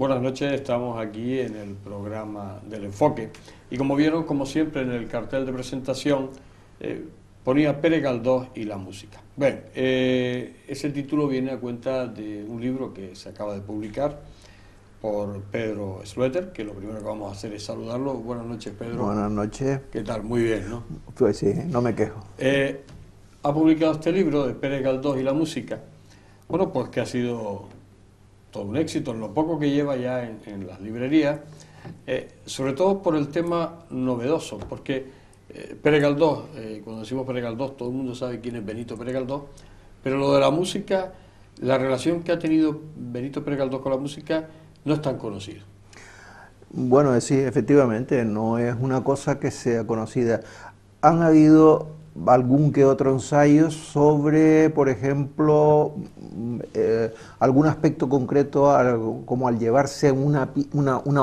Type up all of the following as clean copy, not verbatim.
Buenas noches, estamos aquí en el programa del Enfoque y como vieron, como siempre en el cartel de presentación, ponía Pere Galdós y la música. Bueno, ese título viene a cuenta de un libro que se acaba de publicar por Pedro Schlueter, que lo primero que vamos a hacer es saludarlo. Buenas noches, Pedro. Buenas noches. ¿Qué tal? Muy bien, ¿no? Pues sí, no me quejo. Ha publicado este libro de Pere Galdós y la música. Bueno, pues que ha sido todo un éxito en lo poco que lleva ya en las librerías, sobre todo por el tema novedoso, porque Pere Galdós, cuando decimos Pere Galdós, todo el mundo sabe quién es Benito Pere Galdós, pero lo de la música, la relación que ha tenido Benito Pere Galdós con la música no es tan conocida. Bueno, sí, efectivamente, no es una cosa que sea conocida. Han habido algún que otro ensayo sobre, por ejemplo, algún aspecto concreto, como al llevarse una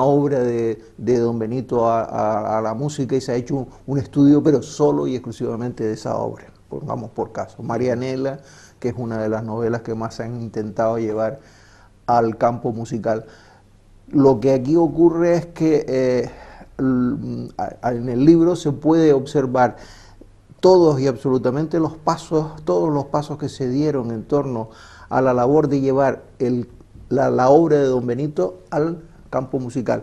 obra de don Benito a la música, y se ha hecho un estudio, pero solo y exclusivamente de esa obra. Pongamos por caso, Marianela, que es una de las novelas que más se han intentado llevar al campo musical. Lo que aquí ocurre es que en el libro se puede observar todos y absolutamente todos los pasos que se dieron en torno a la labor de llevar la obra de don Benito al campo musical,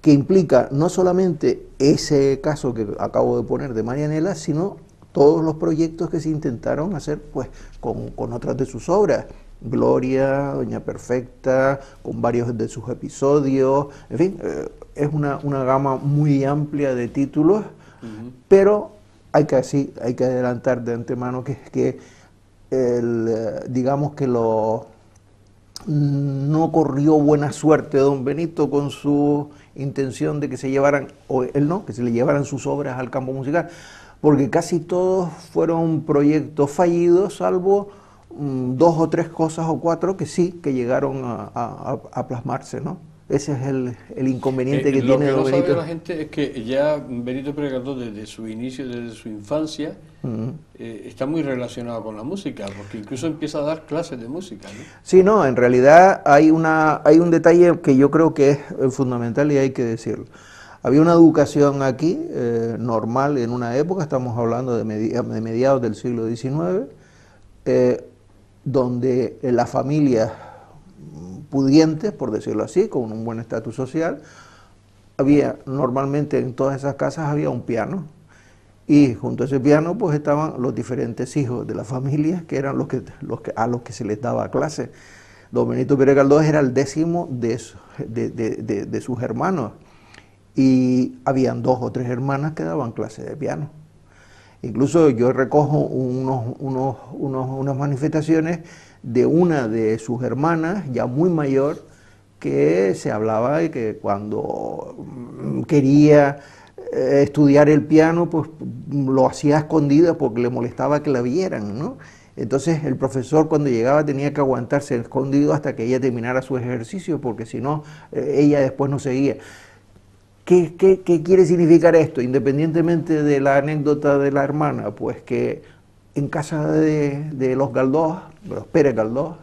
que implica no solamente ese caso que acabo de poner de Marianela, sino todos los proyectos que se intentaron hacer pues con otras de sus obras. Gloria, Doña Perfecta, con varios de sus episodios, en fin, es una gama muy amplia de títulos, pero hay que adelantar de antemano que digamos que no corrió buena suerte don Benito con su intención de que se llevaran, o él no, que se le llevaran sus obras al campo musical, porque casi todos fueron proyectos fallidos, salvo dos o tres cosas o cuatro que sí, que llegaron a plasmarse, ¿no? Ese es el inconveniente que tiene don Benito. Lo que no sabe la gente es que ya Benito Pere Galdós desde su inicio, desde su infancia, está muy relacionado con la música, porque incluso empieza a dar clases de música, ¿no? Sí, no, en realidad hay un detalle que yo creo que es fundamental y hay que decirlo. Había una educación aquí normal en una época, estamos hablando de mediados del siglo XIX, donde las familias pudientes, por decirlo así, con un buen estatus social, normalmente en todas esas casas había un piano, y junto a ese piano pues estaban los diferentes hijos de la familia, que eran a los que se les daba clase. Don Benito Pere Galdós era el 10º de sus hermanos, y habían 2 o 3 hermanas que daban clase de piano. Incluso yo recojo unas manifestaciones de una de sus hermanas, ya muy mayor, que se hablaba de que cuando quería estudiar el piano, pues lo hacía a escondidas porque le molestaba que la vieran, ¿no? Entonces el profesor cuando llegaba tenía que aguantarse escondido hasta que ella terminara su ejercicio, porque si no, ella después no seguía. ¿Qué quiere significar esto? Independientemente de la anécdota de la hermana, pues que en casa de los Galdós, de los Pere Galdós,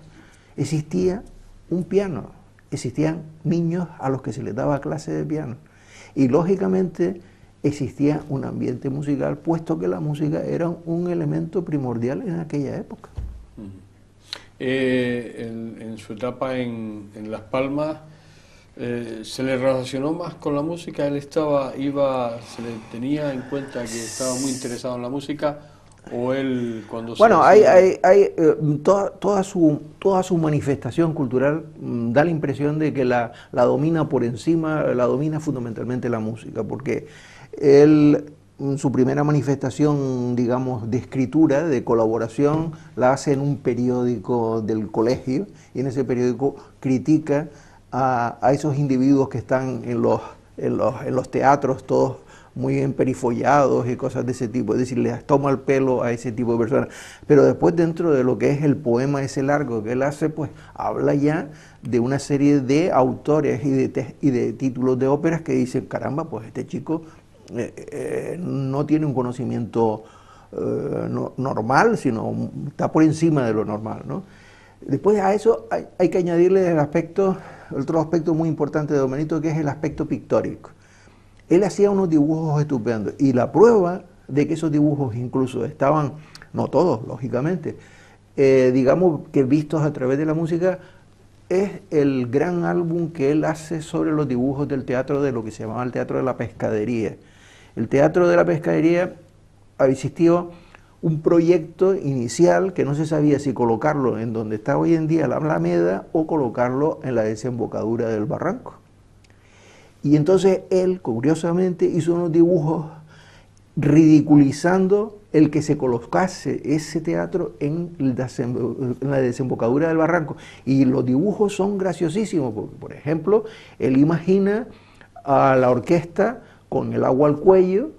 existía un piano, existían niños a los que se les daba clase de piano, y lógicamente existía un ambiente musical, puesto que la música era un elemento primordial en aquella época. En su etapa en Las Palmas, ¿se le relacionó más con la música? ¿Él se le tenía en cuenta que estaba muy interesado en la música? ¿O él cuando bueno, toda su manifestación cultural da la impresión de que la domina por encima, la domina fundamentalmente la música, porque él, su primera manifestación, digamos, de escritura, de colaboración, la hace en un periódico del colegio, y en ese periódico critica a esos individuos que están en los teatros, todos muy emperifollados y cosas de ese tipo, es decir, les toma el pelo a ese tipo de personas. Pero después, dentro de lo que es el poema ese largo que él hace, pues habla ya de una serie de autores y de títulos de óperas que dicen, caramba, pues este chico no tiene un conocimiento normal, sino está por encima de lo normal, ¿no? Después a eso hay que añadirle otro aspecto muy importante de Don Benito, que es el aspecto pictórico. Él hacía unos dibujos estupendos y la prueba de que esos dibujos incluso estaban, no todos, lógicamente, digamos que vistos a través de la música, es el gran álbum que él hace sobre los dibujos del teatro, de lo que se llamaba el Teatro de la Pescadería. El Teatro de la Pescadería había existido un proyecto inicial que no se sabía si colocarlo en donde está hoy en día la Alameda o colocarlo en la desembocadura del barranco. Y entonces él, curiosamente, hizo unos dibujos ridiculizando el que se colocase ese teatro en la desembocadura del barranco. Y los dibujos son graciosísimos, porque, por ejemplo, él imagina a la orquesta con el agua al cuello,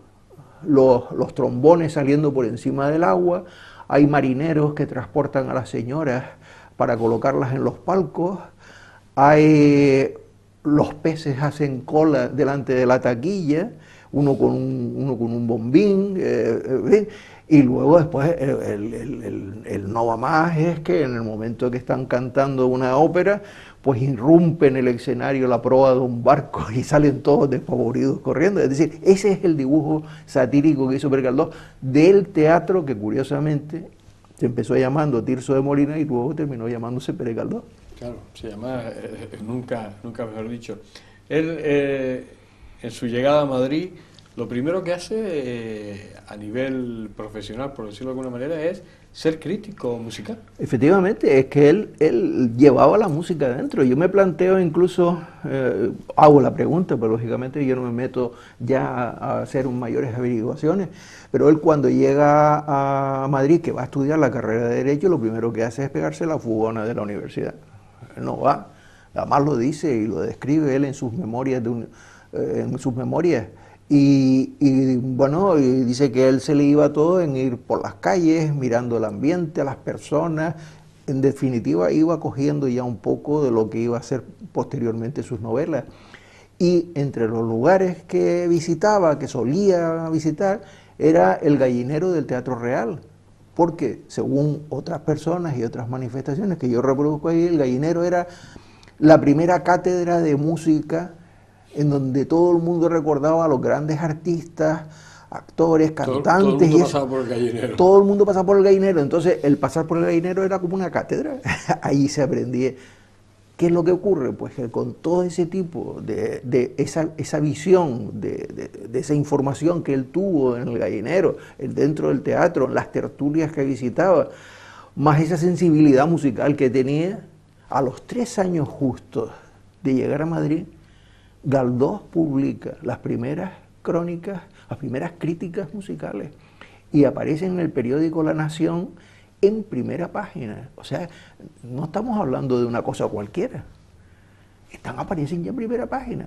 los trombones saliendo por encima del agua, hay marineros que transportan a las señoras para colocarlas en los palcos, los peces hacen cola delante de la taquilla, uno con un bombín, y luego después el no va más es que en el momento que están cantando una ópera, pues irrumpe en el escenario la proa de un barco y salen todos despavoridos corriendo. Es decir, ese es el dibujo satírico que hizo Pérez Galdós del teatro que curiosamente se empezó llamando Tirso de Molina y luego terminó llamándose Pérez Galdós. Claro, se llama, nunca mejor dicho. Él, en su llegada a Madrid, lo primero que hace a nivel profesional, por decirlo de alguna manera, es ser crítico musical. Efectivamente, es que él llevaba la música dentro. Yo me planteo incluso, hago la pregunta, pero lógicamente yo no me meto ya a hacer mayores averiguaciones, pero él cuando llega a Madrid, que va a estudiar la carrera de Derecho, lo primero que hace es pegarse la fugona de la universidad. Él no va, además lo dice y lo describe él en sus memorias, y bueno, y dice que él se le iba todo en ir por las calles, mirando el ambiente, a las personas. En definitiva, iba cogiendo ya un poco de lo que iba a ser posteriormente sus novelas. Y entre los lugares que visitaba, que solía visitar, era el gallinero del Teatro Real. Porque, según otras personas y otras manifestaciones que yo reproduzco ahí, el gallinero era la primera cátedra de música en donde todo el mundo recordaba a los grandes artistas, actores, cantantes. Todo el mundo pasaba por el gallinero. Todo el mundo pasaba por el gallinero. Entonces, el pasar por el gallinero era como una cátedra. Ahí se aprendía. ¿Qué es lo que ocurre? Pues que con todo ese tipo de esa visión, de esa información que él tuvo en el gallinero, dentro del teatro, en las tertulias que visitaba, más esa sensibilidad musical que tenía, a los 3 años justos de llegar a Madrid, Galdós publica las primeras crónicas, las primeras críticas musicales y aparece en el periódico La Nación en primera página. O sea, no estamos hablando de una cosa cualquiera. Aparecen ya en primera página.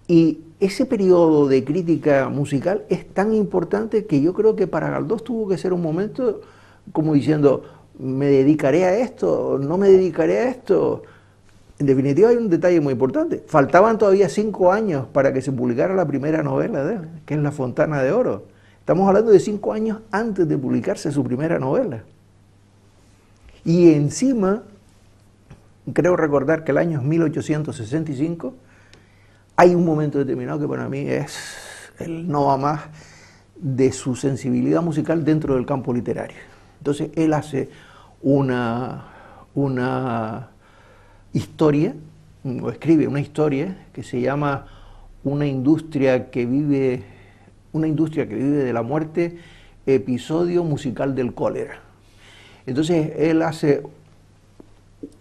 Y ese periodo de crítica musical es tan importante que yo creo que para Galdós tuvo que ser un momento como diciendo, ¿me dedicaré a esto? ¿No me dedicaré a esto? En definitiva hay un detalle muy importante. Faltaban todavía 5 años para que se publicara la primera novela de él, que es La Fontana de Oro. Estamos hablando de 5 años antes de publicarse su primera novela. Y encima, creo recordar que el año 1865, hay un momento determinado que para mí es el no va más de su sensibilidad musical dentro del campo literario. Entonces él hace una historia, o escribe una historia que se llama Una industria que vive de la muerte, episodio musical del cólera. Entonces él hace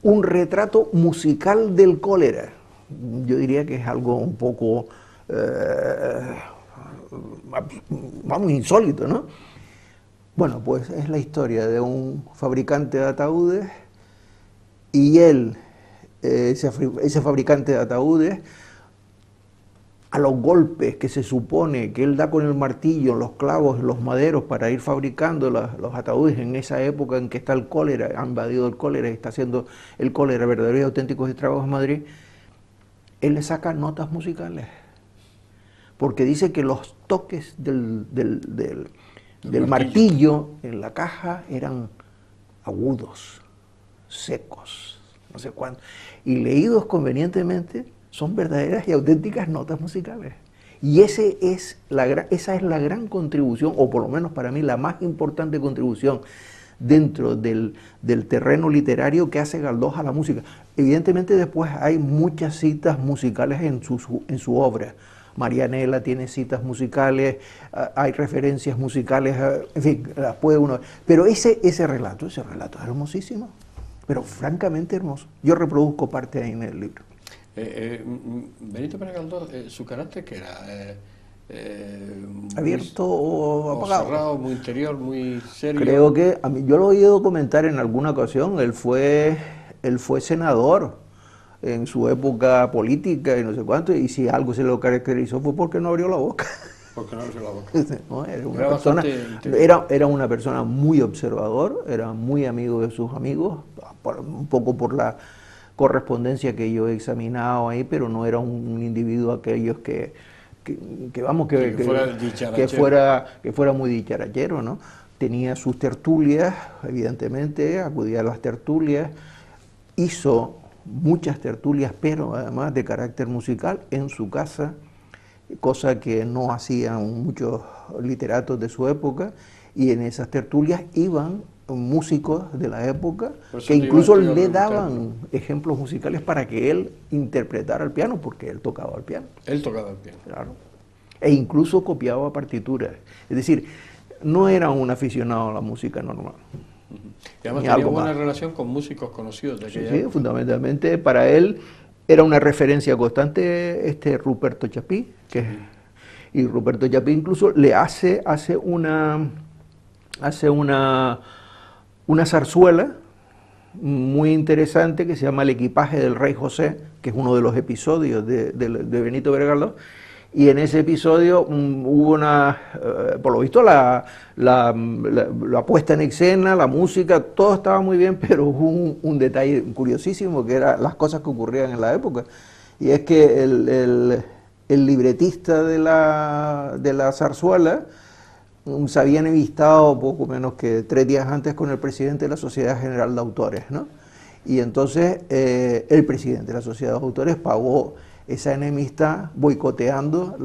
un retrato musical del cólera. Yo diría que es algo un poco, vamos, insólito, ¿no? Bueno, pues es la historia de un fabricante de ataúdes y él, ese fabricante de ataúdes, a los golpes que se supone que él da con el martillo, los clavos, los maderos para ir fabricando los ataúdes en esa época en que está el cólera, ha invadido el cólera y está haciendo el cólera verdaderos y auténticos estragos en Madrid, él le saca notas musicales, porque dice que los toques del martillo en la caja eran agudos, secos, no sé cuánto, y leídos convenientemente son verdaderas y auténticas notas musicales. Y esa es la gran contribución, o por lo menos para mí la más importante contribución dentro del terreno literario que hace Galdós a la música. Evidentemente después hay muchas citas musicales en su obra. Marianela tiene citas musicales, hay referencias musicales, en fin, las puede uno... Pero ese relato es hermosísimo, pero francamente hermoso. Yo reproduzco parte ahí en el libro. Benito Pérez Galdós, ¿su carácter qué era? ¿Abierto o apagado? Cerrado, muy interior, muy serio. Creo que, yo lo he oído comentar en alguna ocasión, él fue senador en su época política y no sé cuánto, y si algo se lo caracterizó fue porque no abrió la boca. Porque no abrió la boca. No, era una persona muy observador, era muy amigo de sus amigos, un poco por la correspondencia que yo he examinado ahí, pero no era un individuo aquellos que fuera muy dicharachero, ¿no? Tenía sus tertulias, evidentemente, acudía a las tertulias, hizo muchas tertulias, pero además de carácter musical en su casa, cosa que no hacían muchos literatos de su época, y en esas tertulias iban músicos de la época que incluso le daban ejemplos musicales para que él interpretara el piano, porque él tocaba el piano. Él tocaba el piano. Claro. E incluso copiaba partituras. Es decir, no era un aficionado a la música normal. Y además tenía buena relación con músicos conocidos de aquella época. Sí, fundamentalmente para él era una referencia constante Ruperto Chapí, y Ruperto Chapí incluso le hace una zarzuela muy interesante que se llama El equipaje del Rey José, que es uno de los episodios de Benito Pérez Galdós, y en ese episodio hubo por lo visto la puesta en escena, la música, todo estaba muy bien, pero hubo un detalle curiosísimo que eran las cosas que ocurrían en la época, y es que el libretista de la zarzuela se había enemistado poco menos que 3 días antes con el presidente de la Sociedad General de Autores, ¿no? Y entonces el presidente de la Sociedad de Autores pagó esa enemistad boicoteando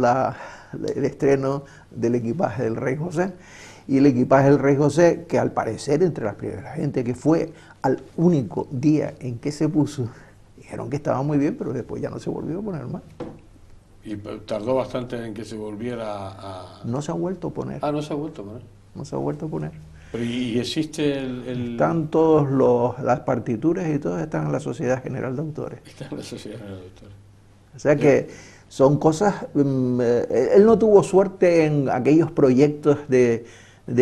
el estreno del equipaje del Rey José. Y el equipaje del Rey José, que al parecer entre las primeras gente que fue al único día en que se puso, dijeron que estaba muy bien, pero después ya no se volvió a poner más. Y tardó bastante en que se volviera a... No se ha vuelto a poner. Ah, no se ha vuelto a poner. No se ha vuelto a poner. Pero ¿y existe Están todas las partituras y todo están en la Sociedad General de Autores. Está en la Sociedad General de Autores. O sea que son cosas... él no tuvo suerte en aquellos proyectos de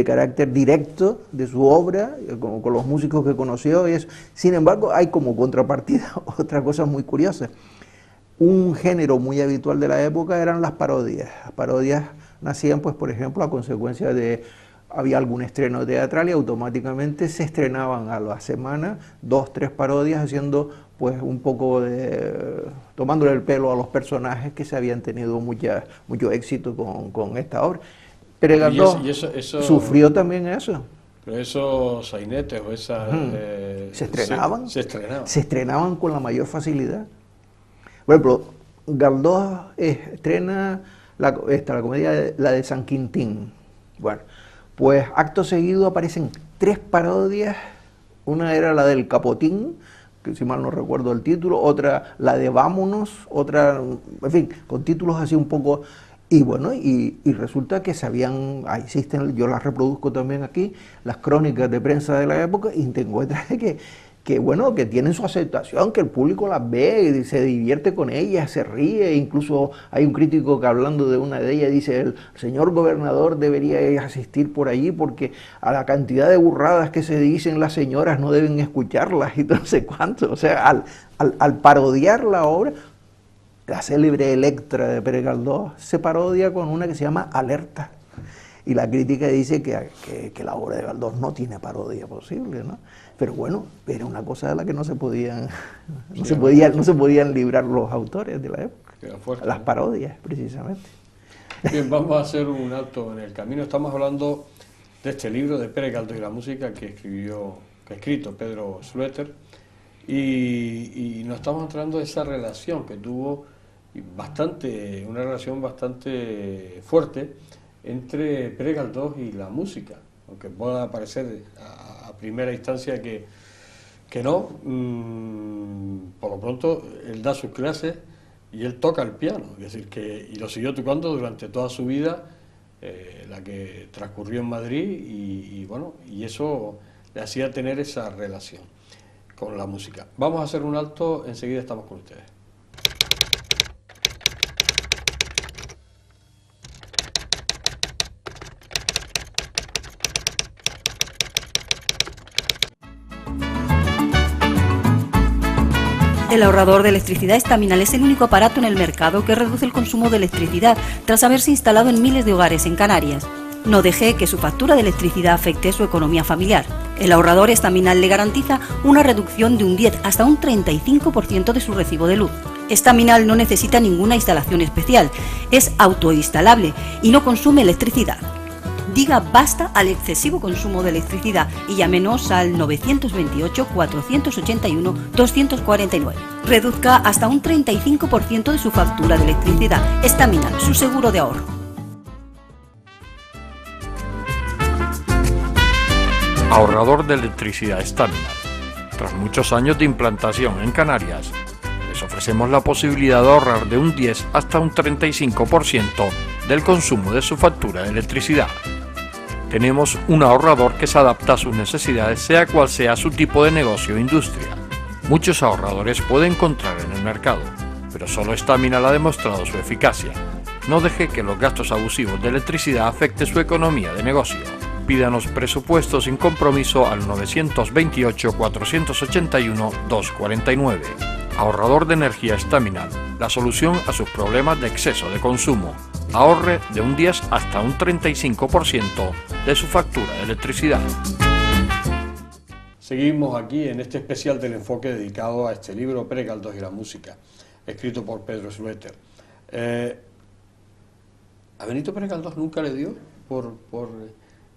carácter directo de su obra, con los músicos que conoció y eso. Sin embargo, hay como contrapartida otra cosa muy curiosa. Un género muy habitual de la época eran las parodias. Las parodias nacían, pues, por ejemplo, a consecuencia de... Había algún estreno teatral y automáticamente se estrenaban a la semana 2, 3 parodias haciendo, pues, un poco de... tomándole el pelo a los personajes que se habían tenido mucho éxito con esta obra. Pérez Galdós sufrió también eso. Pero esos sainetes o esas... se estrenaban. Se estrenaban con la mayor facilidad. Por ejemplo, Galdós estrena la comedia, la de San Quintín. Bueno, pues acto seguido aparecen 3 parodias. Una era la del Capotín, que si mal no recuerdo el título, otra la de Vámonos, otra, en fin, con títulos así un poco... Y bueno, y resulta que existen, yo las reproduzco también aquí, las crónicas de prensa de la época, y te encuentras que bueno, que tienen su aceptación, que el público las ve y se divierte con ellas, se ríe. Incluso hay un crítico que, hablando de una de ellas, dice: el señor gobernador debería asistir por allí porque a la cantidad de burradas que se dicen las señoras no deben escucharlas y no sé cuánto. O sea, al parodiar la obra, la célebre Electra de Pérez Galdós se parodia con una que se llama Alerta. Y la crítica dice que la obra de Galdós no tiene parodia posible, ¿no? Pero bueno, era una cosa de la que no se podían librar los autores de la época. Fuerte, las ¿no? Parodias, precisamente. Bien, vamos a hacer un alto en el camino. Estamos hablando de este libro de Pérez Galdós y la música que escribió que ha escrito Pedro Schlueter, y nos estamos entrando de esa relación que tuvo una relación bastante fuerte entre Pérez Galdós y la música, aunque pueda parecer a primera instancia que no. Por lo pronto él da sus clases y él toca el piano, es decir, y lo siguió tocando durante toda su vida, la que transcurrió en Madrid, y eso le hacía tener esa relación con la música. Vamos a hacer un alto, enseguida estamos con ustedes. El ahorrador de electricidad Estaminal es el único aparato en el mercado que reduce el consumo de electricidad tras haberse instalado en miles de hogares en Canarias. No deje que su factura de electricidad afecte su economía familiar. El ahorrador Estaminal le garantiza una reducción de un 10 hasta un 35% de su recibo de luz. Estaminal no necesita ninguna instalación especial, es autoinstalable y no consume electricidad. Diga basta al excesivo consumo de electricidad y llámenos al 928-481-249. Reduzca hasta un 35% de su factura de electricidad. Estaminal, su seguro de ahorro. Ahorrador de electricidad Estaminal. Tras muchos años de implantación en Canarias, les ofrecemos la posibilidad de ahorrar de un 10 hasta un 35% del consumo de su factura de electricidad. Tenemos un ahorrador que se adapta a sus necesidades, sea cual sea su tipo de negocio o industria. Muchos ahorradores puede encontrar en el mercado, pero solo Estaminal ha demostrado su eficacia. No deje que los gastos abusivos de electricidad afecten su economía de negocio. Pídanos presupuesto sin compromiso al 928-481-249. Ahorrador de energía Estaminal, la solución a sus problemas de exceso de consumo. Ahorre de un 10 hasta un 35% de su factura de electricidad. Seguimos aquí en este especial del enfoque dedicado a este libro, Pérez Galdós y la música, escrito por Pedro Schlueter. ¿A Benito Pérez Galdós nunca le dio por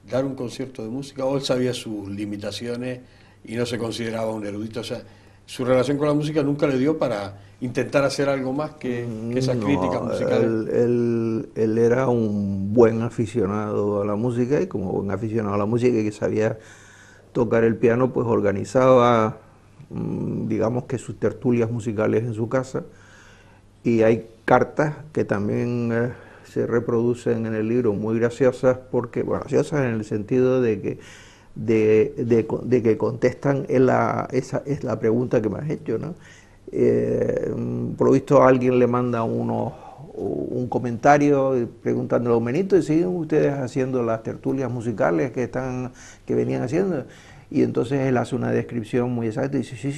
dar un concierto de música, o él sabía sus limitaciones y no se consideraba un erudito? O sea, su relación con la música nunca le dio para intentar hacer algo más que esas críticas musicales. Él era un buen aficionado a la música, y como buen aficionado a la música y que sabía tocar el piano, pues organizaba, digamos que sus tertulias musicales en su casa, y hay cartas que también se reproducen en el libro muy graciosas, porque, bueno, graciosas en el sentido de que contestan esa es la pregunta que me has hecho, ¿no? Por lo visto alguien le manda un comentario preguntándole a Benito, ¿siguen ustedes haciendo las tertulias musicales que venían haciendo? Y entonces él hace una descripción muy exacta y dice, sí,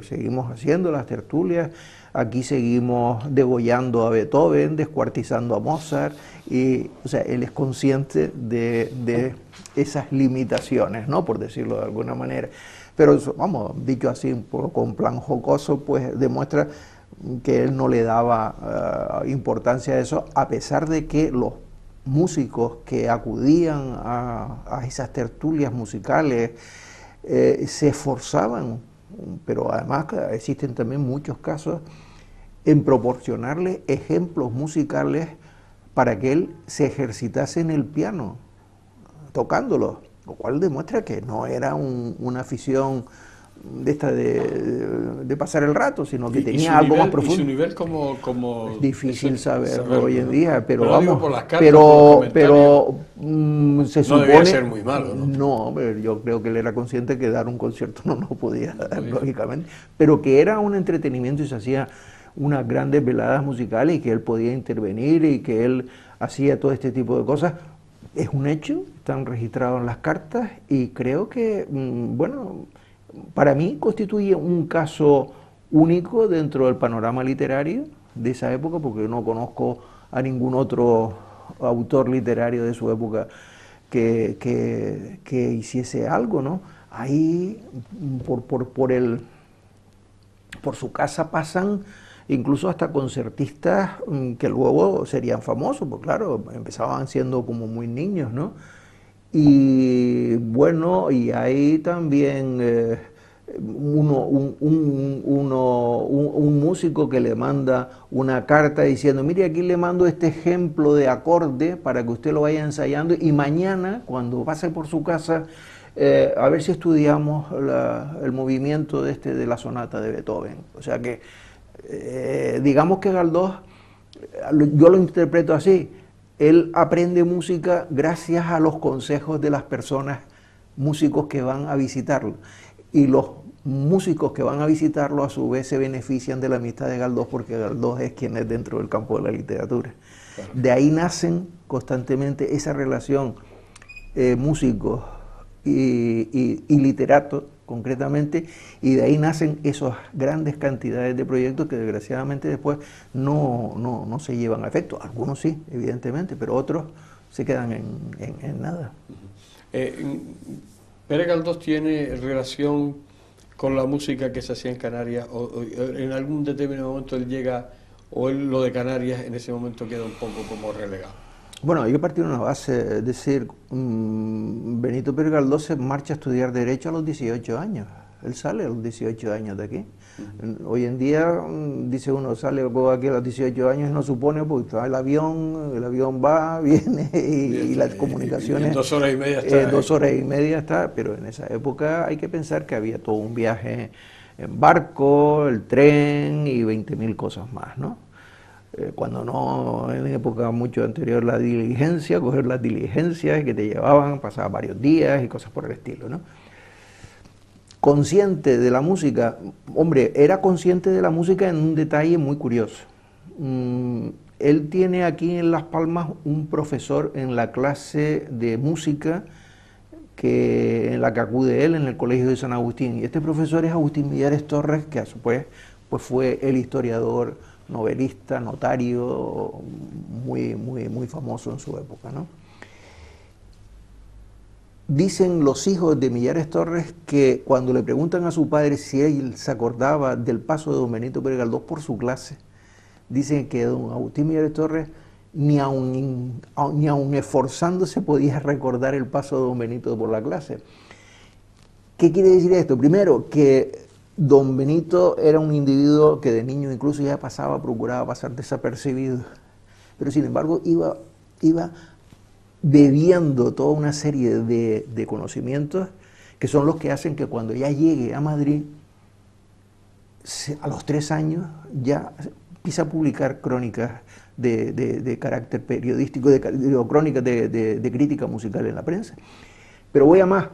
seguimos haciendo las tertulias, aquí seguimos degollando a Beethoven, descuartizando a Mozart, y, o sea, él es consciente de esas limitaciones, ¿no?, por decirlo de alguna manera. Pero, vamos, dicho así, un poco con plan jocoso, pues demuestra que él no le daba importancia a eso, a pesar de que los músicos que acudían a esas tertulias musicales se esforzaban, pero además existen también muchos casos en proporcionarle ejemplos musicales para que él se ejercitase en el piano, tocándolo, lo cual demuestra que no era una afición de pasar el rato, sino que tenía algo más profundo. Y su nivel como es difícil saberlo hoy en día, pero vamos, se supone... No debía ser muy malo, ¿no? No, pero yo creo que él era consciente que dar un concierto no podía dar, lógicamente, pero que era un entretenimiento y se hacía unas grandes veladas musicales y que él podía intervenir y que él hacía todo este tipo de cosas. Es un hecho, están registrados en las cartas, y creo que, bueno, para mí constituye un caso único dentro del panorama literario de esa época, porque yo no conozco a ningún otro autor literario de su época que hiciese algo, ¿no? Ahí por su casa pasan incluso hasta concertistas que luego serían famosos, porque claro, empezaban siendo como muy niños, ¿no? Y bueno, y hay también un músico que le manda una carta diciendo, mire, aquí le mando este ejemplo de acorde para que usted lo vaya ensayando y mañana, cuando pase por su casa, a ver si estudiamos el movimiento de la sonata de Beethoven. O sea que, digamos que Galdós, yo lo interpreto así, él aprende música gracias a los consejos de las personas, músicos que van a visitarlo. Y los músicos que van a visitarlo a su vez se benefician de la amistad de Galdós, porque Galdós es quien es dentro del campo de la literatura. Claro. De ahí nacen constantemente esa relación músicos y literatos, concretamente, y de ahí nacen esas grandes cantidades de proyectos que desgraciadamente después no se llevan a efecto. Algunos sí, evidentemente, pero otros se quedan en nada. ¿Pere Galdós tiene relación con la música que se hacía en Canarias? ¿O en algún determinado momento él llega, o él lo de Canarias en ese momento queda un poco como relegado? Bueno, yo partí de una base, es decir, Benito Pérez Galdós se marcha a estudiar Derecho a los 18 años. Él sale a los 18 años de aquí. Hoy en día, dice uno, sale aquí a los 18 años y no supone, porque está el avión va, viene y las comunicaciones... Y en 2 horas y media está. 2 horas y media está, pero en esa época hay que pensar que había todo un viaje en barco, el tren y 20.000 cosas más, ¿no? Cuando no, en época mucho anterior, la diligencia, coger las diligencias que te llevaban, pasaba varios días y cosas por el estilo, ¿no? Consciente de la música, hombre, era consciente de la música en un detalle muy curioso. Él tiene aquí en Las Palmas un profesor en la clase de música en la que acude él en el Colegio de San Agustín, y este profesor es Agustín Millares Torres, que a su vez pues fue el historiador, novelista, notario, muy famoso en su época, ¿no? Dicen los hijos de Millares Torres que cuando le preguntan a su padre si él se acordaba del paso de don Benito Pérez Galdós por su clase, dicen que don Agustín Millares Torres ni aun esforzándose podía recordar el paso de don Benito por la clase. ¿Qué quiere decir esto? Primero, que don Benito era un individuo que de niño incluso ya procuraba pasar desapercibido, pero sin embargo iba bebiendo toda una serie de conocimientos que son los que hacen que cuando ya llegue a Madrid, a los 3 años, ya empieza a publicar crónicas de carácter periodístico, crónicas de crítica musical en la prensa. Pero voy a más,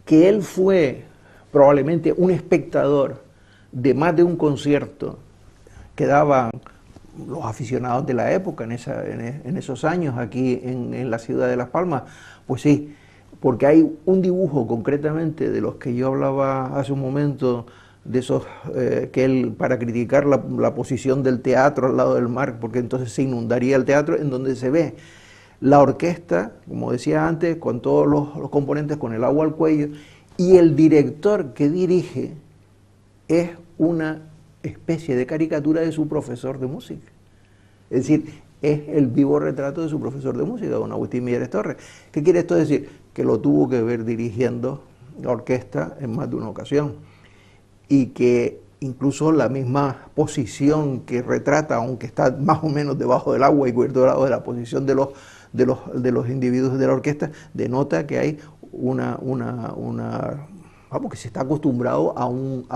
que él fue probablemente un espectador de más de un concierto que daban los aficionados de la época en esos años aquí en la ciudad de Las Palmas. Pues sí, porque hay un dibujo concretamente de los que yo hablaba hace un momento, de esos que él, para criticar la posición del teatro al lado del mar, porque entonces se inundaría el teatro, en donde se ve la orquesta, como decía antes, con todos los componentes, con el agua al cuello, y el director que dirige es una especie de caricatura de su profesor de música. Es decir, es el vivo retrato de su profesor de música, don Agustín Millares Torres. ¿Qué quiere esto decir? Que lo tuvo que ver dirigiendo la orquesta en más de una ocasión, y que incluso la misma posición que retrata, aunque está más o menos debajo del agua y cubierto de la posición de los individuos de la orquesta, denota que hay que se está acostumbrado a un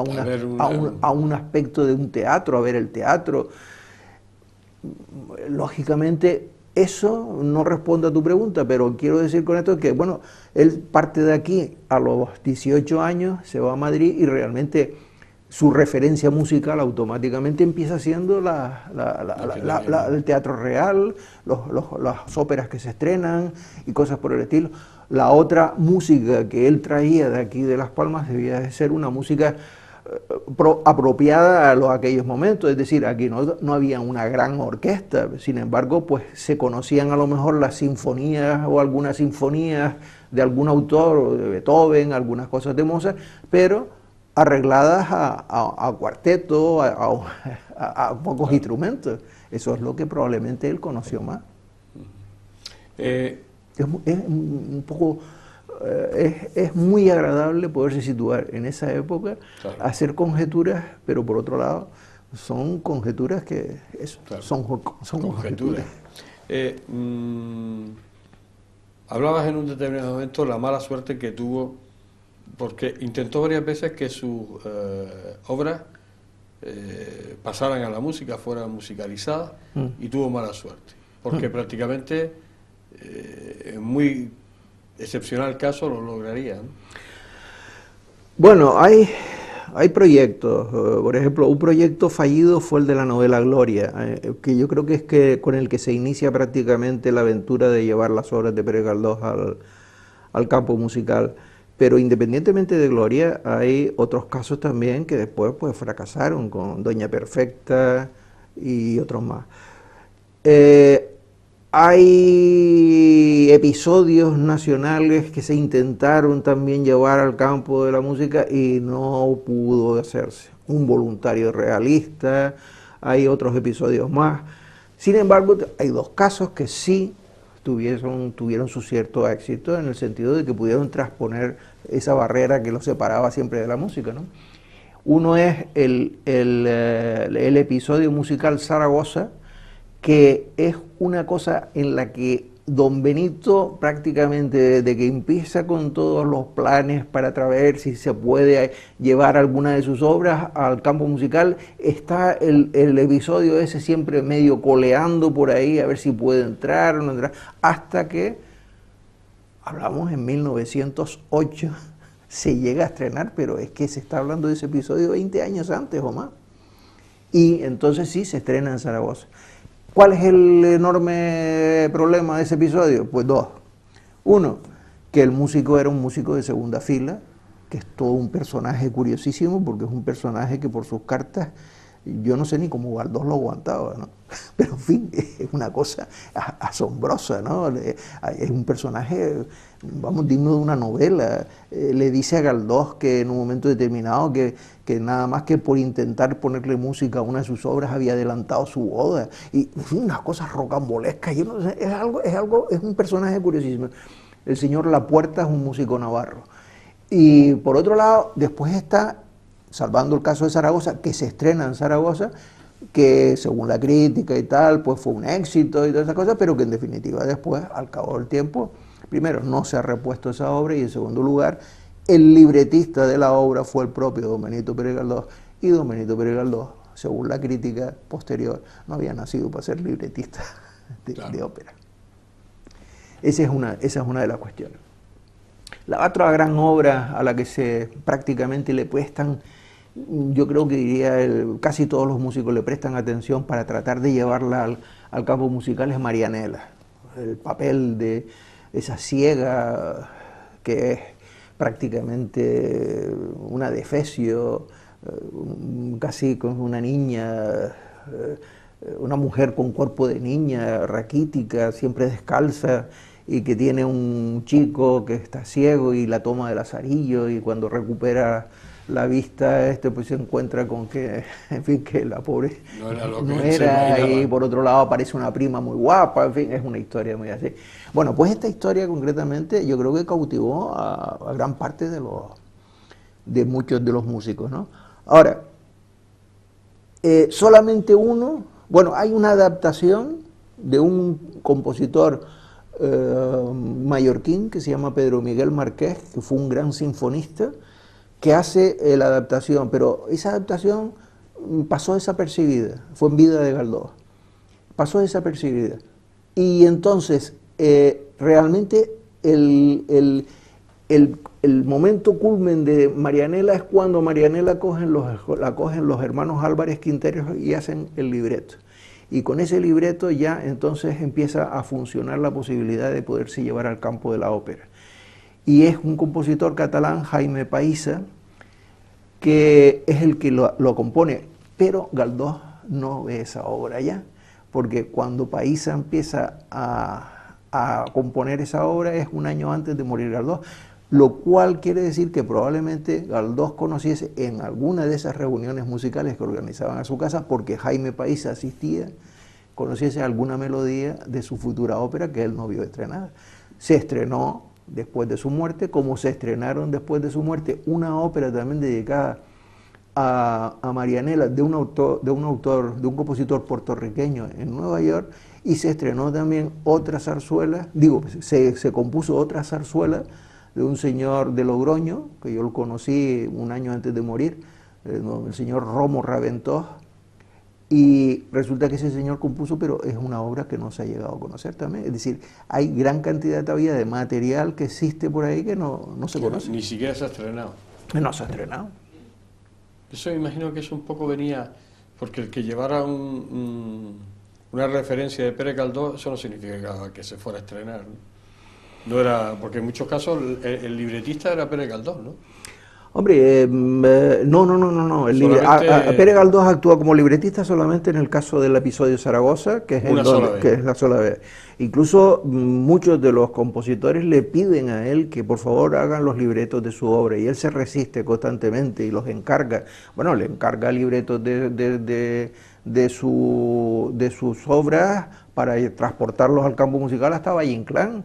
aspecto de un teatro, a ver el teatro. Lógicamente eso no responde a tu pregunta, pero quiero decir con esto que, bueno, él parte de aquí a los 18 años, se va a Madrid y realmente su referencia musical automáticamente empieza siendo el Teatro Real, las óperas que se estrenan y cosas por el estilo. La otra música que él traía de aquí de Las Palmas debía de ser una música apropiada a aquellos momentos, es decir, aquí no había una gran orquesta, sin embargo, pues se conocían a lo mejor las sinfonías o algunas sinfonías de algún autor, de Beethoven, algunas cosas de Mozart, pero arregladas a cuarteto, a pocos instrumentos. Eso es lo que probablemente él conoció más. Es un poco, es muy agradable poderse situar en esa época, claro, hacer conjeturas, pero por otro lado son conjeturas que claro, son conjeturas. Hablabas en un determinado momento la mala suerte que tuvo, porque intentó varias veces que sus obras pasaran a la música, fueran musicalizadas, y tuvo mala suerte, porque prácticamente en muy excepcional caso lo lograría, ¿no? Bueno, hay proyectos, por ejemplo, un proyecto fallido fue el de la novela Gloria, que yo creo que es que con el que se inicia prácticamente la aventura de llevar las obras de Pérez Galdós al campo musical. Pero independientemente de Gloria, hay otros casos también que después pues fracasaron, con Doña Perfecta y otros más. Hay episodios nacionales que se intentaron también llevar al campo de la música y no pudo hacerse. Un voluntario realista, hay otros episodios más. Sin embargo, hay dos casos que sí tuvieron su cierto éxito, en el sentido de que pudieron transponer esa barrera que los separaba siempre de la música, ¿no? Uno es el episodio musical Zaragoza, que es una cosa en la que don Benito prácticamente desde que empieza con todos los planes para ver si se puede llevar alguna de sus obras al campo musical, está el episodio ese siempre medio coleando por ahí a ver si puede entrar o no entrar, hasta que, hablamos en 1908, se llega a estrenar, pero es que se está hablando de ese episodio 20 años antes o más, y entonces sí se estrena en Zaragoza. ¿Cuál es el enorme problema de ese episodio? Pues dos. Uno, que el músico era un músico de segunda fila, que es todo un personaje curiosísimo, porque es un personaje que por sus cartas, yo no sé ni cómo Galdós lo aguantaba, ¿no? Pero en fin, es una cosa asombrosa, ¿no? Es un personaje, vamos, digno de una novela. Le dice a Galdós que en un momento determinado que nada más que por intentar ponerle música a una de sus obras había adelantado su boda, y unas cosas rocambolescas, yo no sé, es un personaje curiosísimo. El señor Lapuerta es un músico navarro. Y por otro lado, después está, salvando el caso de Zaragoza, que se estrena en Zaragoza, que según la crítica y tal, pues fue un éxito y todas esas cosas, pero que en definitiva después, al cabo del tiempo, primero, no se ha repuesto esa obra, y en segundo lugar, el libretista de la obra fue el propio don Benito Pérez Galdós, y don Benito Pérez Galdós, según la crítica posterior, no había nacido para ser libretista de ópera. Esa es una de las cuestiones. La otra gran obra a la que prácticamente le prestan, yo creo que diría casi todos los músicos le prestan atención para tratar de llevarla al campo musical, es Marianela. El papel de esa ciega que es prácticamente una defesio, casi con una niña, una mujer con cuerpo de niña, raquítica, siempre descalza, y que tiene un chico que está ciego y la toma de lazarillo, y cuando recupera la vista pues se encuentra con que, en fin, que la pobre no era lo que no se era, imaginaba. y por otro lado aparece una prima muy guapa, en fin, es una historia muy así. Bueno, pues esta historia concretamente yo creo que cautivó a gran parte de muchos de los músicos, ¿no? Ahora, solamente uno, bueno, hay una adaptación de un compositor mallorquín que se llama Pedro Miguel Marqués, que fue un gran sinfonista, que hace la adaptación, pero esa adaptación pasó desapercibida, fue en vida de Galdós, pasó desapercibida. Y entonces, realmente el momento culmen de Marianela es cuando Marianela la cogen los hermanos Álvarez Quinteros y hacen el libreto. Y con ese libreto ya entonces empieza a funcionar la posibilidad de poderse llevar al campo de la ópera. Y es un compositor catalán, Jaime Païssa, que es el que lo compone, pero Galdós no ve esa obra ya, porque cuando Païssa empieza a componer esa obra es un año antes de morir Galdós, lo cual quiere decir que probablemente Galdós conociese en alguna de esas reuniones musicales que organizaban a su casa, porque Jaime Païssa asistía, conociese alguna melodía de su futura ópera que él no vio estrenada. se estrenó después de su muerte, como se estrenaron después de su muerte una ópera también dedicada a Marianela de un compositor puertorriqueño en Nueva York, y se estrenó también otra zarzuela, se compuso otra zarzuela de un señor de Logroño, que yo lo conocí un año antes de morir, el señor Romo Raventós, y resulta que ese señor compuso, pero es una obra que no se ha llegado a conocer también. Es decir, hay gran cantidad todavía de material que existe por ahí que no se conoce. Ni siquiera se ha estrenado. No se ha estrenado. Eso me imagino que eso un poco venía, porque el que llevara una referencia de Pérez Galdós, eso no significaba que se fuera a estrenar, ¿no? No era, porque en muchos casos el libretista era Pérez Galdós, ¿no? Hombre, no. Pérez Galdós actúa como libretista solamente en el caso del episodio Zaragoza, que es la sola vez. Incluso muchos de los compositores le piden a él que por favor hagan los libretos de su obra, y él se resiste constantemente y los encarga. Bueno, le encarga libretos de sus obras para transportarlos al campo musical hasta Valle Inclán.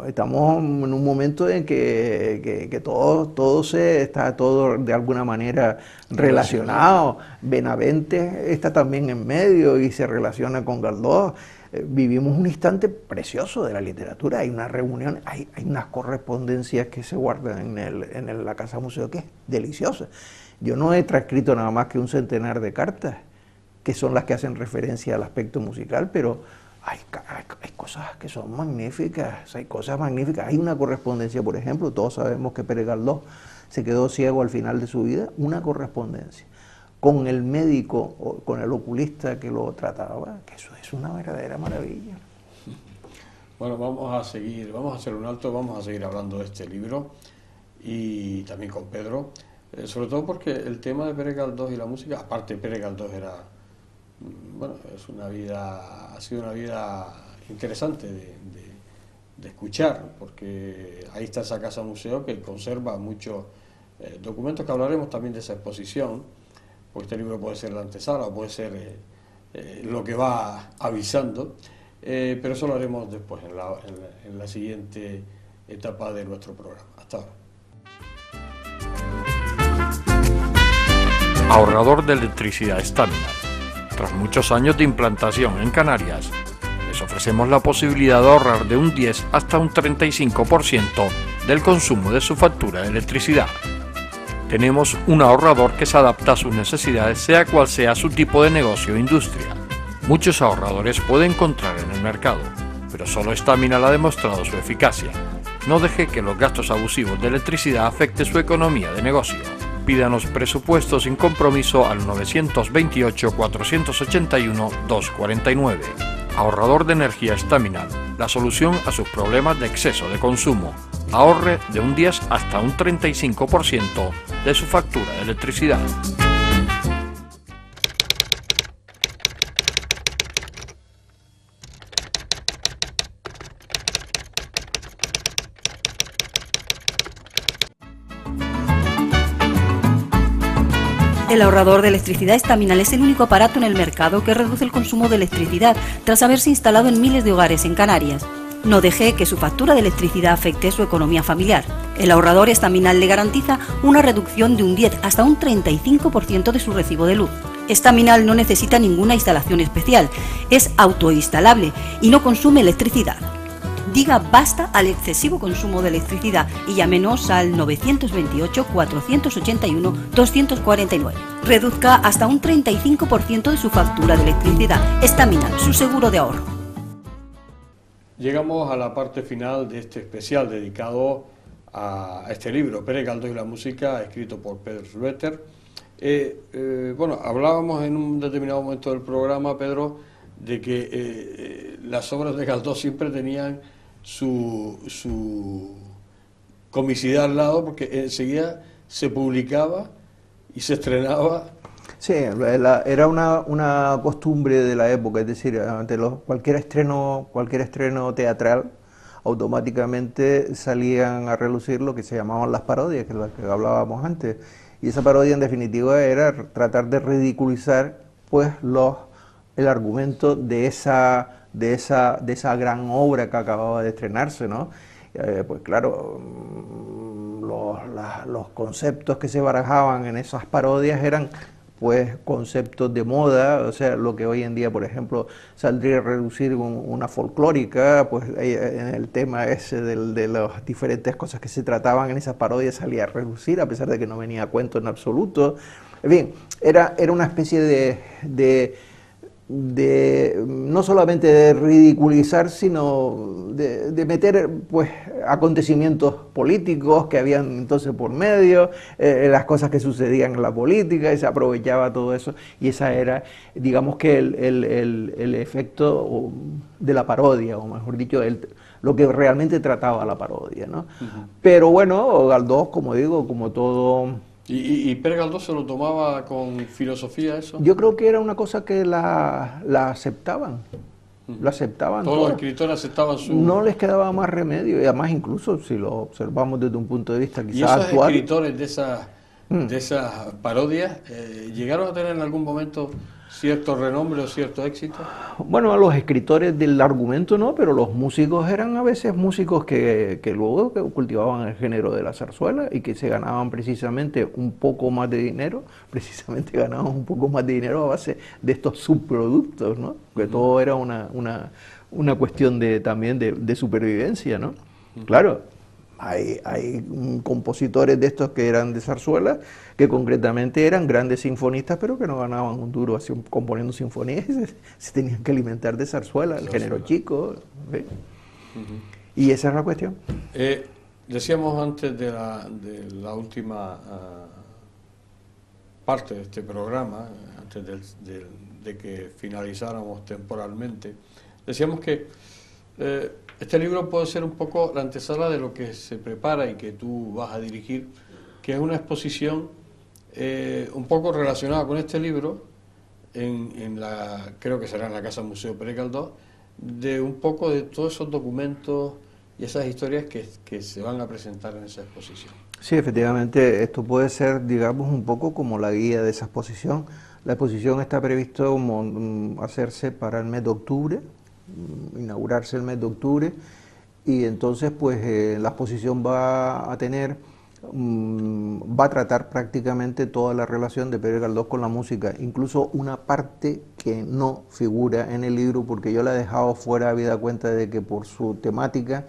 Estamos en un momento en que todo está de alguna manera relacionado. Benavente está también en medio y se relaciona con Galdós. Vivimos un instante precioso de la literatura. Hay una reunión, hay unas correspondencias que se guardan en la Casa Museo, que es deliciosa. Yo no he transcrito nada más que un centenar de cartas, que son las que hacen referencia al aspecto musical, pero hay cosas que son magníficas, Hay una correspondencia, por ejemplo, todos sabemos que Pérez Galdós se quedó ciego al final de su vida, una correspondencia con el médico o con el oculista que lo trataba, que eso es una verdadera maravilla. Bueno, vamos a hacer un alto, vamos a seguir hablando de este libro y también con Pedro, sobre todo porque el tema de Pérez Galdós y la música, aparte Pérez Galdós ha sido una vida interesante de escuchar, porque ahí está esa casa museo que conserva muchos documentos, que hablaremos también de esa exposición, porque este libro puede ser la antesala o puede ser lo que va avisando, pero eso lo haremos después, en la siguiente etapa de nuestro programa. Hasta ahora. Ahorrador de electricidad Estamina. Tras muchos años de implantación en Canarias, les ofrecemos la posibilidad de ahorrar de un 10 hasta un 35% del consumo de su factura de electricidad. Tenemos un ahorrador que se adapta a sus necesidades, sea cual sea su tipo de negocio o industria. Muchos ahorradores puede encontrar en el mercado, pero solo Estamina ha demostrado su eficacia. No deje que los gastos abusivos de electricidad afecten su economía de negocio. Pídanos presupuesto sin compromiso al 921-481-249. Ahorrador de energía Estamina, la solución a sus problemas de exceso de consumo. Ahorre de un 10 hasta un 35% de su factura de electricidad. El ahorrador de electricidad Estaminal es el único aparato en el mercado que reduce el consumo de electricidad tras haberse instalado en miles de hogares en Canarias. No deje que su factura de electricidad afecte su economía familiar. El ahorrador Estaminal le garantiza una reducción de un 10 hasta un 35% de su recibo de luz. Estaminal no necesita ninguna instalación especial, es autoinstalable y no consume electricidad. Diga basta al excesivo consumo de electricidad y llámenos al 928-481-249. Reduzca hasta un 35% de su factura de electricidad. Estamina, su seguro de ahorro. Llegamos a la parte final de este especial dedicado a este libro, Pérez Galdós y la música, escrito por Pedro Schroeter. Hablábamos en un determinado momento del programa, Pedro, de que las obras de Galdós siempre tenían su comicidad al lado, porque enseguida se publicaba y se estrenaba. Sí, era una costumbre de la época, es decir, ante cualquier estreno teatral, automáticamente salían a relucir lo que se llamaban las parodias, que es lo que hablábamos antes, y esa parodia en definitiva era tratar de ridiculizar pues el argumento de esa de esa gran obra que acababa de estrenarse, ¿no? Pues claro, los conceptos que se barajaban en esas parodias eran pues conceptos de moda, o sea, lo que hoy en día, por ejemplo, saldría a reducir una folclórica, pues en el tema ese de las diferentes cosas que se trataban en esas parodias salía a reducir, a pesar de que no venía a cuento en absoluto. En fin, era una especie de no solamente de ridiculizar, sino de meter pues acontecimientos políticos que habían entonces por medio, las cosas que sucedían en la política, y se aprovechaba todo eso, y esa era, digamos que el efecto de la parodia, o mejor dicho, lo que realmente trataba la parodia, ¿no? Pero bueno, Galdós, como digo, como todo... ¿Y Pere Galdós se lo tomaba con filosofía eso? Yo creo que era una cosa que la aceptaban. Lo aceptaban todos los escritores aceptaban su... No les quedaba más remedio, y además incluso si lo observamos desde un punto de vista quizás actual... ¿Y esos actual, escritores de esas parodias llegaron a tener en algún momento cierto renombre o cierto éxito? Bueno, a los escritores del argumento no, pero los músicos eran a veces músicos que luego cultivaban el género de la zarzuela y que se ganaban precisamente un poco más de dinero, a base de estos subproductos, ¿no? Que todo era una cuestión también de supervivencia, ¿no? Claro. Hay compositores de estos que eran de zarzuela, que concretamente eran grandes sinfonistas, pero que no ganaban un duro así componiendo sinfonías, se tenían que alimentar de zarzuela, el género chico. ¿Sí? Y esa es la cuestión. Decíamos antes de la última parte de este programa, antes de que finalizáramos temporalmente, decíamos que este libro puede ser un poco la antesala de lo que se prepara y que tú vas a dirigir, que es una exposición un poco relacionada con este libro, creo que será en la Casa Museo Pere Galdós, de un poco de todos esos documentos y esas historias que se van a presentar en esa exposición. Sí, efectivamente, esto puede ser, digamos, un poco como la guía de esa exposición. La exposición está previsto hacerse para el mes de octubre, inaugurarse el mes de octubre, y entonces pues la exposición va a tratar prácticamente toda la relación de Pere Galdós con la música, incluso una parte que no figura en el libro porque yo la he dejado fuera, habida cuenta de que por su temática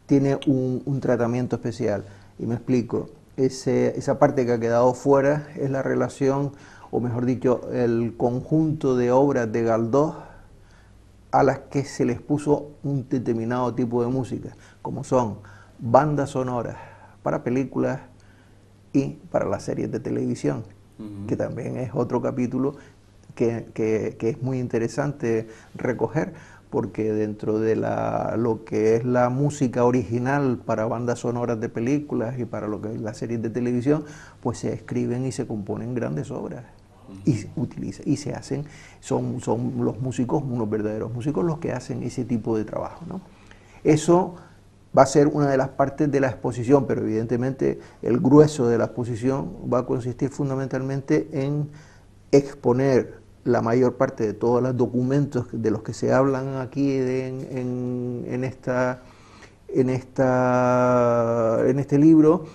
tiene un tratamiento especial. Y me explico, esa parte que ha quedado fuera es la relación, o mejor dicho, el conjunto de obras de Galdós a las que se les puso un determinado tipo de música, como son bandas sonoras para películas y para las series de televisión, que también es otro capítulo que es muy interesante recoger, porque dentro de lo que es la música original para bandas sonoras de películas y para lo que es las series de televisión, pues se escriben y se componen grandes obras. Y se hacen, son los músicos, unos verdaderos músicos, los que hacen ese tipo de trabajo, ¿no? Eso va a ser una de las partes de la exposición, pero evidentemente el grueso de la exposición va a consistir fundamentalmente en exponer la mayor parte de todos los documentos de los que se hablan aquí en este libro,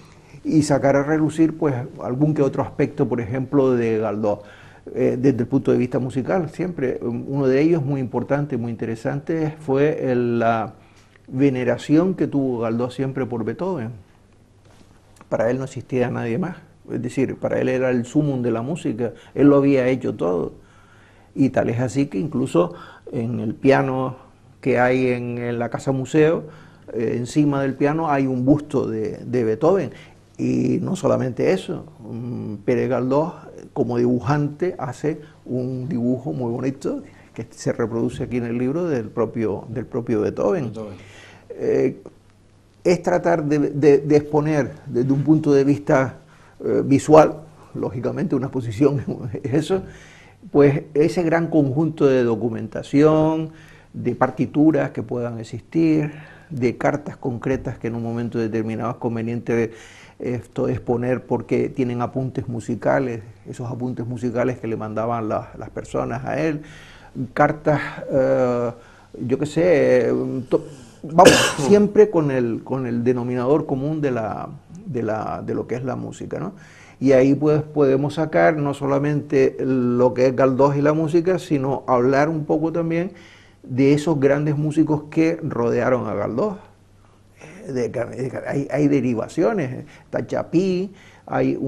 y sacar a relucir pues algún que otro aspecto, por ejemplo, de Galdós, desde el punto de vista musical. Siempre uno de ellos muy importante, muy interesante, fue la veneración que tuvo Galdós siempre por Beethoven. Para él no existía nadie más, es decir, para él era el sumum de la música, él lo había hecho todo, y tal es así que incluso en el piano que hay en la Casa Museo, encima del piano hay un busto de Beethoven. Y no solamente eso, Pere Galdós como dibujante hace un dibujo muy bonito que se reproduce aquí en el libro del propio Beethoven. Es tratar de exponer desde un punto de vista visual, lógicamente una exposición es eso, pues ese gran conjunto de documentación, de partituras que puedan existir, de cartas concretas que en un momento determinado es conveniente exponer porque tienen apuntes musicales, esos apuntes musicales que le mandaban las personas a él, cartas yo qué sé, vamos, siempre con el denominador común de lo que es la música, ¿no? Y ahí pues podemos sacar no solamente lo que es Galdós y la música, sino hablar un poco también de esos grandes músicos que rodearon a Galdós. Hay derivaciones, está Chapí, hay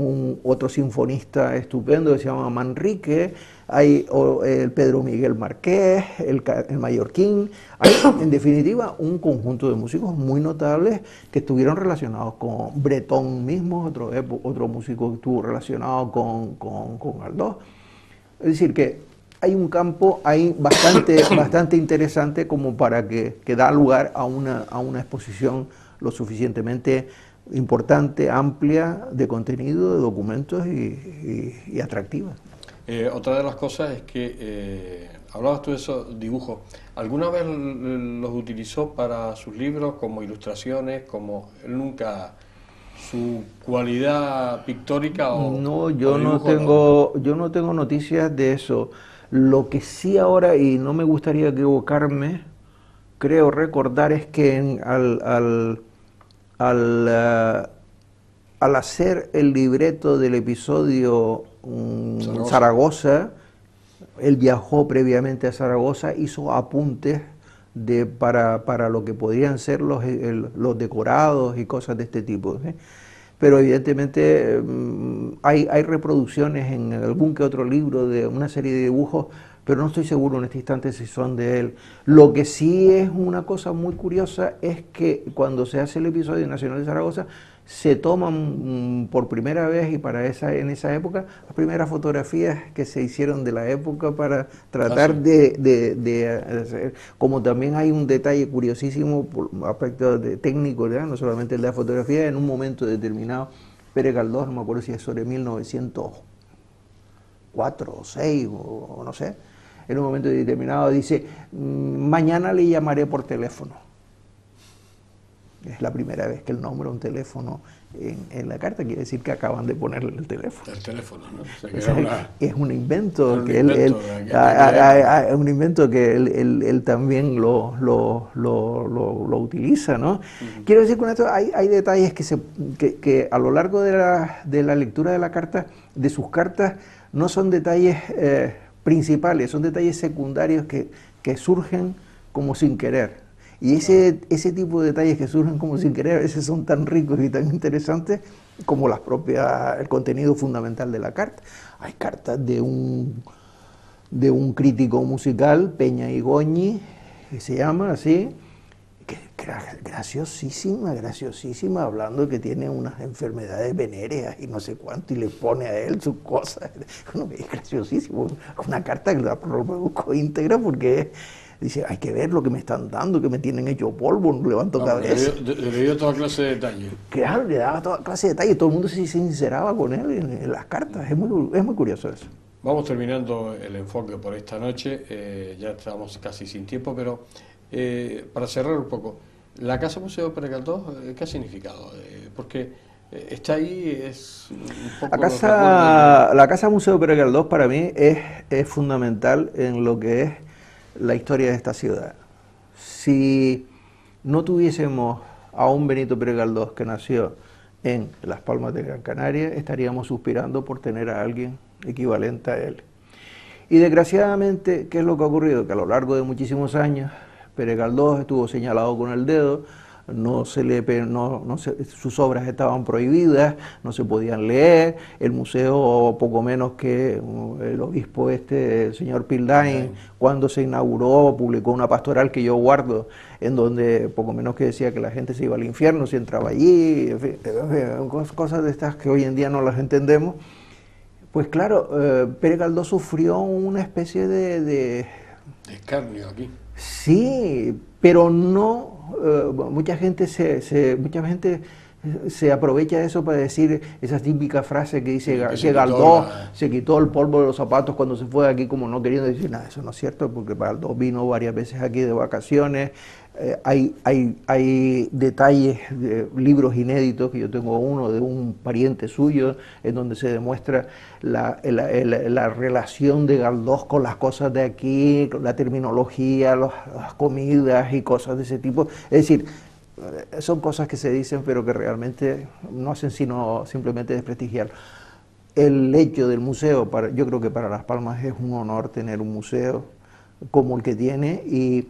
otro sinfonista estupendo que se llama Manrique, hay el Pedro Miguel Marqués, el Mallorquín, hay en definitiva un conjunto de músicos muy notables que estuvieron relacionados con Bretón mismo, otro músico que estuvo relacionado con Galdós. Es decir, que hay un campo ahí bastante interesante como para que da lugar a una exposición lo suficientemente importante, amplia, de contenido, de documentos y atractiva. Otra de las cosas es que hablabas tú de esos dibujos. ¿Alguna vez los utilizó para sus libros como ilustraciones, como él nunca su cualidad pictórica o no, yo no tengo noticias de eso. Lo que sí ahora, y no me gustaría equivocarme, creo recordar es que al hacer el libreto del episodio Zaragoza, él viajó previamente a Zaragoza, hizo apuntes para lo que podrían ser los decorados y cosas de este tipo, ¿sí? Pero evidentemente hay reproducciones en algún que otro libro de una serie de dibujos, pero no estoy seguro en este instante si son de él. Lo que sí es una cosa muy curiosa es que cuando se hace el episodio Nacional de Zaragoza, se toman por primera vez y en esa época las primeras fotografías que se hicieron de la época para tratar de hacer, como también hay un detalle curiosísimo por aspecto técnico, ¿verdad? No solamente el de la fotografía, en un momento determinado, Pérez Galdós, no me acuerdo si es sobre 1904 o 6 o no sé, en un momento determinado dice, mañana le llamaré por teléfono. Es la primera vez que él nombra un teléfono en la carta, quiere decir que acaban de ponerle el teléfono. El teléfono, ¿no? O sea, que es un invento que él también lo utiliza, ¿no? Quiero decir con esto, hay detalles que a lo largo de la lectura de la carta, de sus cartas, no son detalles principales, son detalles secundarios que surgen como sin querer. Y ese tipo de detalles que surgen como sin querer a veces son tan ricos y tan interesantes como el contenido fundamental de la carta. Hay cartas de un crítico musical, Peña Igoñi, que se llama así, que graciosísima, hablando de que tiene unas enfermedades venéreas y no sé cuánto, y le pone a él sus cosas. Es graciosísimo, una carta que la reproduzco íntegra porque dice, hay que ver lo que me están dando, que me tienen hecho polvo, no levanto cabeza. Le dio toda clase de detalles. Claro, le daba toda clase de detalles, todo el mundo se sinceraba con él en las cartas, es muy curioso eso. Vamos terminando el enfoque por esta noche, ya estamos casi sin tiempo, pero para cerrar un poco, la Casa Museo Pérez Galdós, ¿qué ha significado? Porque está ahí, es un poco... La Casa Museo Pérez Galdós para mí es fundamental en lo que es la historia de esta ciudad. Si no tuviésemos a un Benito Pérez Galdós que nació en Las Palmas de Gran Canaria, estaríamos suspirando por tener a alguien equivalente a él. Y desgraciadamente, ¿qué es lo que ha ocurrido? Que a lo largo de muchísimos años, Pérez Galdós estuvo señalado con el dedo, sus obras estaban prohibidas, no se podían leer, el museo, poco menos que el obispo el señor Pildain, cuando se inauguró, publicó una pastoral que yo guardo, en donde poco menos que decía que la gente se iba al infierno si entraba allí, en fin, cosas de estas que hoy en día no las entendemos. Pues claro, Pérez Galdós sufrió una especie de escarnio aquí. Sí, pero no, mucha gente se aprovecha de eso para decir esa típica frase que dice que Galdós se quitó el polvo de los zapatos cuando se fue de aquí, como no queriendo decir nada. Eso no es cierto, porque Galdós vino varias veces aquí de vacaciones. Hay detalles de libros inéditos, que yo tengo uno de un pariente suyo, en donde se demuestra la relación de Galdós con las cosas de aquí, la terminología, las comidas y cosas de ese tipo. Es decir, son cosas que se dicen, pero que realmente no hacen sino simplemente desprestigiar. El hecho del museo, yo creo que para Las Palmas es un honor tener un museo como el que tiene, y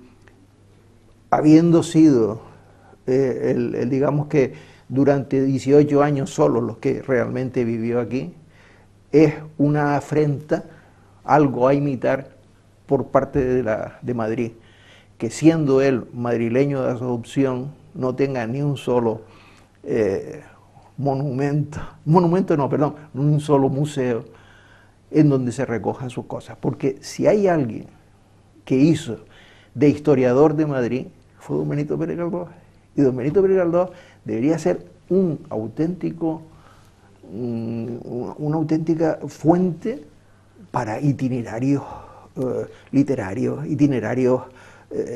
habiendo sido, digamos que durante 18 años solo los que realmente vivió aquí, es una afrenta, algo a imitar por parte de Madrid, que siendo él madrileño de adopción, no tenga ni un solo un solo museo en donde se recojan sus cosas. Porque si hay alguien que hizo de historiador de Madrid, fue don Benito Pérez Galdós. Y don Benito Pérez Galdós debería ser una auténtica fuente para itinerarios literarios, itinerarios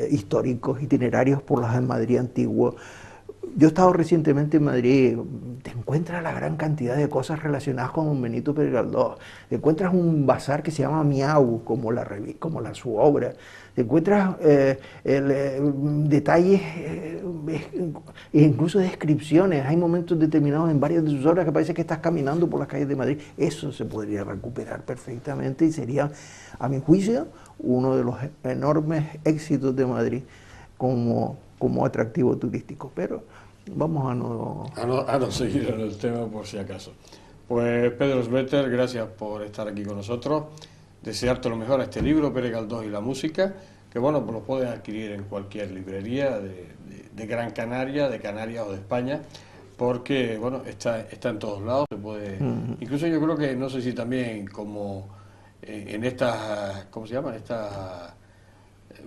históricos, itinerarios por los en Madrid antiguo. Yo he estado recientemente en Madrid, te encuentras la gran cantidad de cosas relacionadas con don Benito Pérez Galdós, te encuentras un bazar que se llama Miau, como su obra, te encuentras detalles, incluso descripciones. Hay momentos determinados en varias de sus obras que parece que estás caminando por las calles de Madrid. Eso se podría recuperar perfectamente y sería, a mi juicio, uno de los enormes éxitos de Madrid como atractivo turístico. Pero vamos a no seguir en el tema por si acaso. Pues Pedro Smetter, gracias por estar aquí con nosotros. Desearte lo mejor a este libro, Pérez Galdós y la música, que bueno, pues lo puedes adquirir en cualquier librería de Gran Canaria, de Canarias o de España, porque bueno, está en todos lados, se puede, incluso yo creo que, no sé si también como en estas, ¿cómo se llaman? Estas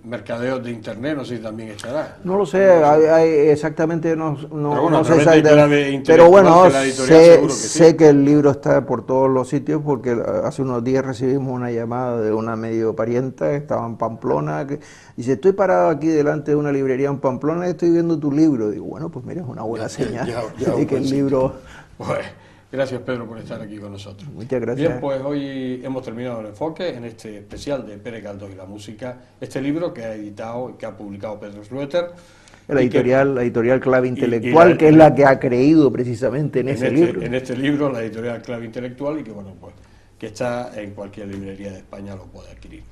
mercadeos de internet, no sé si también estará. No lo sé, exactamente no sé exactamente, pero bueno, sé que el libro está por todos los sitios, porque hace unos días recibimos una llamada de una medio parienta que estaba en Pamplona, que dice: estoy parado aquí delante de una librería en Pamplona y estoy viendo tu libro. Digo, bueno, pues mira, es una buena señal de que el libro... Pues, gracias, Pedro, por estar aquí con nosotros. Muchas gracias. Bien, pues hoy hemos terminado el enfoque en este especial de Pérez Galdós y la música, este libro que ha editado y que ha publicado Pedro Smetter. La editorial Clave Intelectual, que es la que ha creído precisamente en ese libro. En este libro, la editorial Clave Intelectual, y que bueno, pues que está en cualquier librería de España, lo puede adquirir.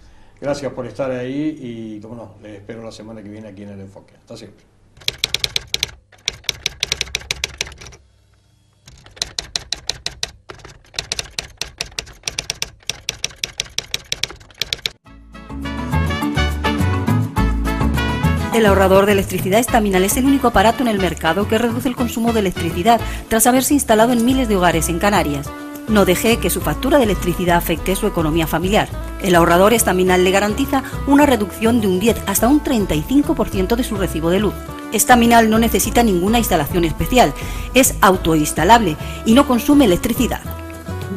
Gracias por estar ahí y, como no, les espero la semana que viene aquí en el enfoque. Hasta siempre. El ahorrador de electricidad Estaminal es el único aparato en el mercado que reduce el consumo de electricidad tras haberse instalado en miles de hogares en Canarias. No deje que su factura de electricidad afecte su economía familiar. El ahorrador Estaminal le garantiza una reducción de un 10 hasta un 35% de su recibo de luz. Estaminal no necesita ninguna instalación especial, es autoinstalable y no consume electricidad.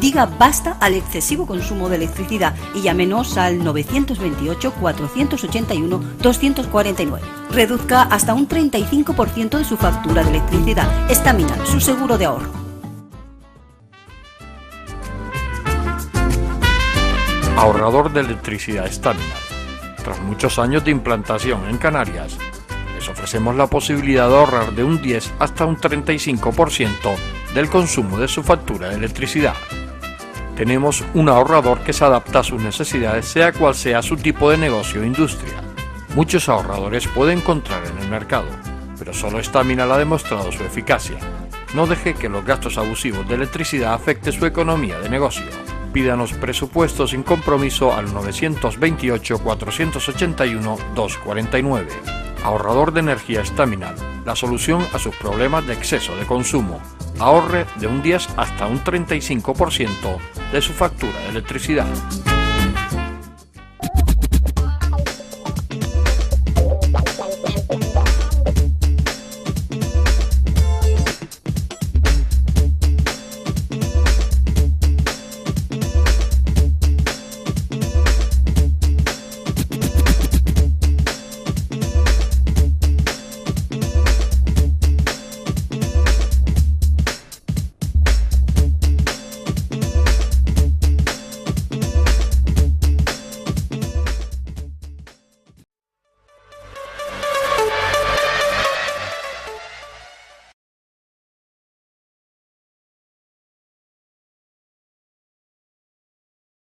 Diga basta al excesivo consumo de electricidad y llámenos al 928-481-249. Reduzca hasta un 35% de su factura de electricidad. Estaminal, su seguro de ahorro. Ahorrador de electricidad Estaminal. Tras muchos años de implantación en Canarias, les ofrecemos la posibilidad de ahorrar de un 10 hasta un 35% del consumo de su factura de electricidad. Tenemos un ahorrador que se adapta a sus necesidades, sea cual sea su tipo de negocio o industria. Muchos ahorradores puede encontrar en el mercado, pero solo Estaminal ha demostrado su eficacia. No deje que los gastos abusivos de electricidad afecte su economía de negocio. Pídanos presupuestos sin compromiso al 928-481-249. Ahorrador de energía Estaminal, la solución a sus problemas de exceso de consumo. Ahorre de un 10 hasta un 35% de su factura de electricidad.